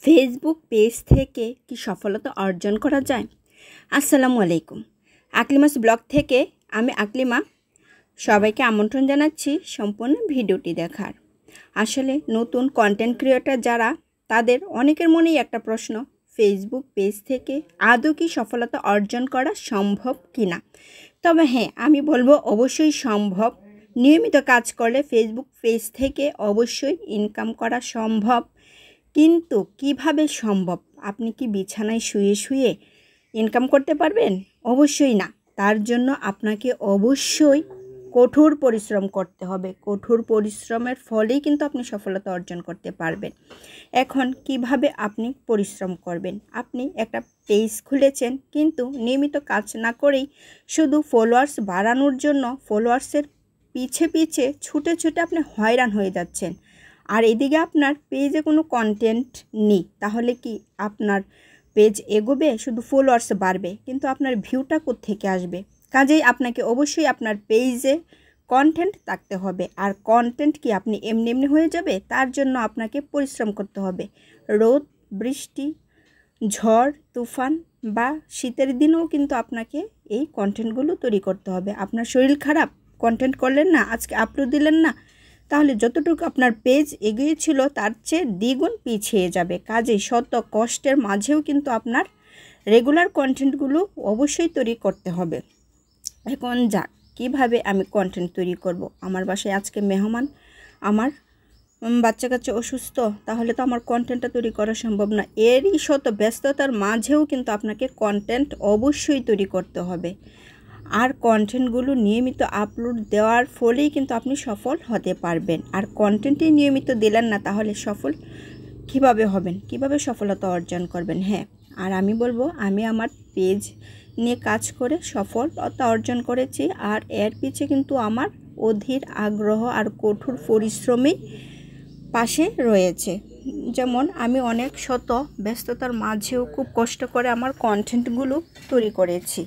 Facebook page থেকে কি সফলতা অর্জন করা যায়? আসসালামু আলাইকুম। আকলিমাস ব্লগ থেকে আমি আকলিমা সবাইকে আমন্ত্রণ জানাচ্ছি সম্পূর্ণ ভিডিওটি দেখার। আসলে নতুন কন্টেন্ট ক্রিয়েটর যারা, তাদের অনেকের মনেই একটা প্রশ্ন, ফেসবুক পেজ থেকে আদৌ কি সফলতা অর্জন করা সম্ভব কিনা। তবে হ্যাঁ, আমি বলবো অবশ্যই সম্ভব। নিয়মিত কাজ করলে ফেসবুক পেজ থেকে অবশ্যই ইনকাম করা সম্ভব। কিন্তু কিভাবে সম্ভব? আপনি কি বিছানায় শুয়ে শুয়ে ইনকাম করতে পারবেন? অবশ্যই না। তার জন্য আপনাকে অবশ্যই কঠোর পরিশ্রম করতে হবে। কঠোর পরিশ্রমের ফলেই কিন্তু আপনি সফলতা অর্জন করতে পারবেন। এখন কিভাবে আপনি পরিশ্রম করবেন? আপনি একটা পেজ খুলেছেন, কিন্তু নিয়মিত কাজ না করেই শুধু ফলোয়ার্স বাড়ানোর জন্য ফলোয়ার্সের পিছে পিছে ছুটে ছুটে আপনি হয়রান হয়ে যাচ্ছেন। আর এদিকে আপনার পেজে কোনো কন্টেন্ট নেই, তাহলে কি আপনার পেজ এগোবে? শুধু ফলোয়ার্স বাড়বে, কিন্তু আপনার ভিউটা কোত্থেকে আসবে? কাজেই আপনাকে অবশ্যই আপনার পেজে কন্টেন্ট থাকতে হবে। আর কন্টেন্ট কি আপনি এমনি এমনি হয়ে যাবে? তার জন্য আপনাকে পরিশ্রম করতে হবে। রোদ, বৃষ্টি, ঝড়, তুফান বা শীতের দিনেও কিন্তু আপনাকে এই কন্টেন্টগুলো তৈরি করতে হবে। আপনার শরীর খারাপ, কন্টেন্ট করলেন না, আজকে আপলোড দিলেন না, তাহলে যতটুকু আপনার পেজ এগিয়েছিল তার চেয়ে দ্বিগুণ পিছিয়ে যাবে। কাজেই শত কষ্টের মাঝেও কিন্তু আপনার রেগুলার কন্টেন্টগুলো অবশ্যই তৈরি করতে হবে। এখন যাক, কীভাবে আমি কন্টেন্ট তৈরি করব? আমার বাসায় আজকে মেহমান, আমার বাচ্চা কাচ্চা অসুস্থ, তাহলে তো আমার কন্টেন্টটা তৈরি করা সম্ভব না। এরই শত ব্যস্ততার মাঝেও কিন্তু আপনাকে কন্টেন্ট অবশ্যই তৈরি করতে হবে। আর কন্টেন্টগুলো নিয়মিত আপলোড দেওয়ার ফলেই কিন্তু আপনি সফল হতে পারবেন। আর কন্টেন্টই নিয়মিত দিলেন না, তাহলে সফল কিভাবে হবেন? কিভাবে সফলতা অর্জন করবেন? হ্যাঁ, আর আমি বলবো, আমি আমার পেজ নিয়ে কাজ করে সফলতা অর্জন করেছি। আর এর পিছে কিন্তু আমার অধীর আগ্রহ আর কঠোর পরিশ্রমই পাশে রয়েছে। যেমন আমি অনেক শত ব্যস্ততার মাঝেও খুব কষ্ট করে আমার কন্টেন্টগুলো তৈরি করেছি।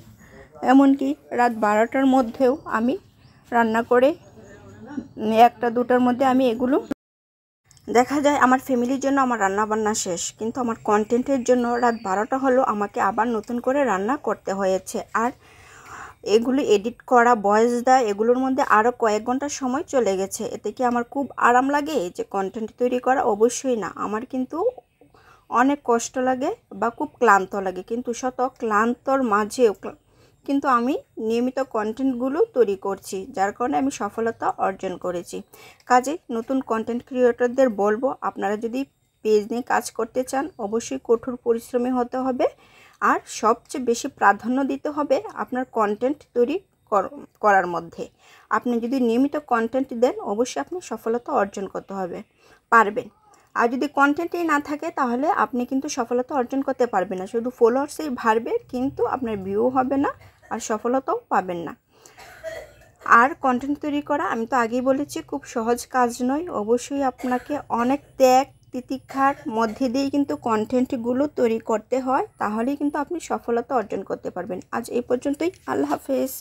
এমনকি রাত 12টার মধ্যেও আমি রান্না করে 1টা-2টার মধ্যে আমি এগুলো দেখা যায় আমার ফ্যামিলির জন্য আমার রান্নাবান্না শেষ, কিন্তু আমার কন্টেন্টের জন্য রাত 12টা হলো আমাকে আবার নতুন করে রান্না করতে হয়েছে। আর এগুলো এডিট করা, ভয়েস দেওয়া, এগুলোর মধ্যে আরও কয়েক ঘন্টা সময় চলে গেছে। এতে কি আমার খুব আরাম লাগে যে কন্টেন্ট তৈরি করা? অবশ্যই না। আমার কিন্তু অনেক কষ্ট লাগে বা খুব ক্লান্ত লাগে, কিন্তু শত ক্লান্তর মাঝেও কিন্তু আমি নিয়মিত কন্টেন্টগুলো তৈরি করছি, যার কারণে আমি সফলতা অর্জন করেছি। কাজে নতুন কন্টেন্ট ক্রিয়েটরদের বলবো, আপনারা যদি পেজ নিয়ে কাজ করতে চান, অবশ্যই কঠোর পরিশ্রমী হতে হবে। আর সবচেয়ে বেশি প্রাধান্য দিতে হবে আপনার কন্টেন্ট তৈরি করার মধ্যে। আপনি যদি নিয়মিত কন্টেন্ট দেন, অবশ্যই আপনি সফলতা অর্জন করতে পারবেন। আর যদি কন্টেন্টই না থাকে, তাহলে আপনি কিন্তু সফলতা অর্জন করতে পারবেন না। শুধু ফলোয়ার্সই বাড়বে, কিন্তু আপনার ভিউ হবে না আর সফলতাও পাবেন না। আর কন্টেন্ট তৈরি করা, আমি তো আগেই বলেছি, খুব সহজ কাজ নয়। অবশ্যই আপনাকে অনেক ত্যাগ তিতিক্ষার মধ্যে দিয়েই কিন্তু কন্টেন্টগুলো তৈরি করতে হয়, তাহলেই কিন্তু আপনি সফলতা অর্জন করতে পারবেন। আজ এই পর্যন্তই। আল্লাহ হাফেজ।